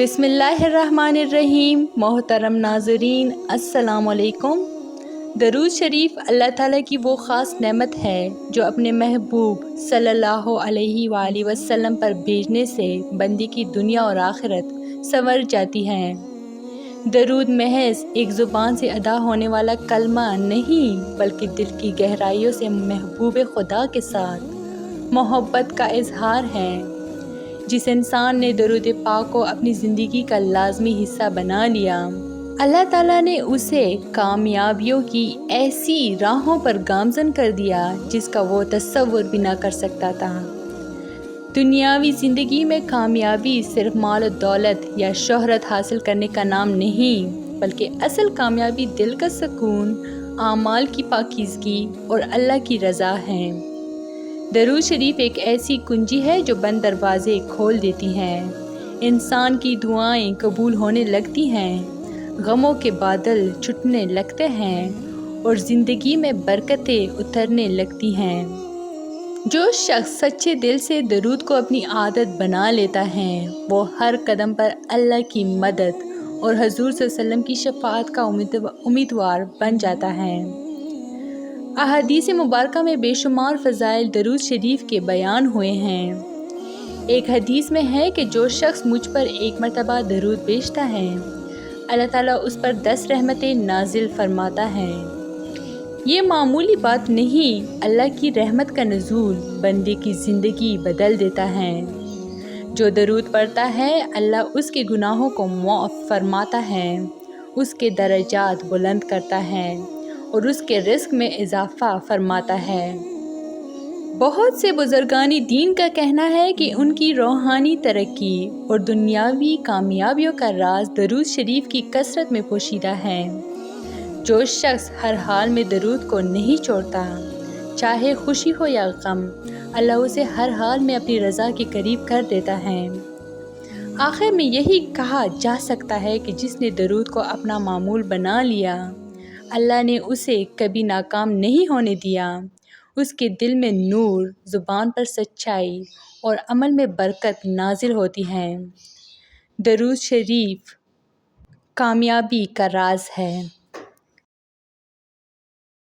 बिस्मिल्लाहिर्रहमानिर्रहीम। मोहतरम नाज़रीन, अस्सलाम वालेकुम। दरूद शरीफ अल्लाह ताला की वो ख़ास नेमत है जो अपने महबूब सल्लल्लाहु अलैहि वालैहि वसल्लम पर भेजने से बंदी की दुनिया और आखिरत संवर जाती है। दरूद महज एक ज़ुबान से अदा होने वाला कलमा नहीं, बल्कि दिल की गहराइयों से महबूब खुदा के साथ मोहब्बत का इजहार है। जिस इंसान ने दरूद पाक को अपनी ज़िंदगी का लाज़मी हिस्सा बना लिया, अल्लाह ताला ने उसे कामयाबियों की ऐसी राहों पर गामज़न कर दिया जिसका वो तसव्वुर भी ना कर सकता था। दुनियावी ज़िंदगी में कामयाबी सिर्फ माल और दौलत या शोहरत हासिल करने का नाम नहीं, बल्कि असल कामयाबी दिल का सुकून, आमाल की पाकीज़गी और अल्लाह की रज़ा है। दरूद शरीफ एक ऐसी कुंजी है जो बंद दरवाज़े खोल देती हैं। इंसान की दुआएं कबूल होने लगती हैं, गमों के बादल छुटने लगते हैं और ज़िंदगी में बरकतें उतरने लगती हैं। जो शख्स सच्चे दिल से दरूद को अपनी आदत बना लेता है, वो हर कदम पर अल्लाह की मदद और हजूर सल्लल्लाहु अलैहि वसल्लम की शफाअत का उम्मीदवार बन जाता है। अहादीस मुबारका में बेशुमार फ़ज़ाइल दरूद शरीफ के बयान हुए हैं। एक हदीस में है कि जो शख्स मुझ पर एक मरतबा दरूद भेजता है, अल्लाह ताला उस पर 10 रहमतें नाजिल फरमाता है। ये मामूली बात नहीं, अल्लाह की रहमत का नुज़ूल बंदे की ज़िंदगी बदल देता है। जो दरूद पढ़ता है, अल्लाह उसके गुनाहों को माफ़ फरमाता है, उसके दर्जात बुलंद करता है और उसके रिज़्क़ में इजाफ़ा फरमाता है। बहुत से बुज़ुर्गानी दीन का कहना है कि उनकी रूहानी तरक्की और दुनियावी कामयाबियों का राज दरूद शरीफ की कसरत में पोशीदा है। जो शख्स हर हाल में दरूद को नहीं छोड़ता, चाहे खुशी हो या गम, अल्लाह उसे हर हाल में अपनी रज़ा के करीब कर देता है। आखिर में यही कहा जा सकता है कि जिसने दरूद को अपना मामूल बना लिया, अल्लाह ने उसे कभी नाकाम नहीं होने दिया। उसके दिल में नूर, ज़ुबान पर सच्चाई और अमल में बरकत नाजिल होती है। दरूद शरीफ कामयाबी का राज है।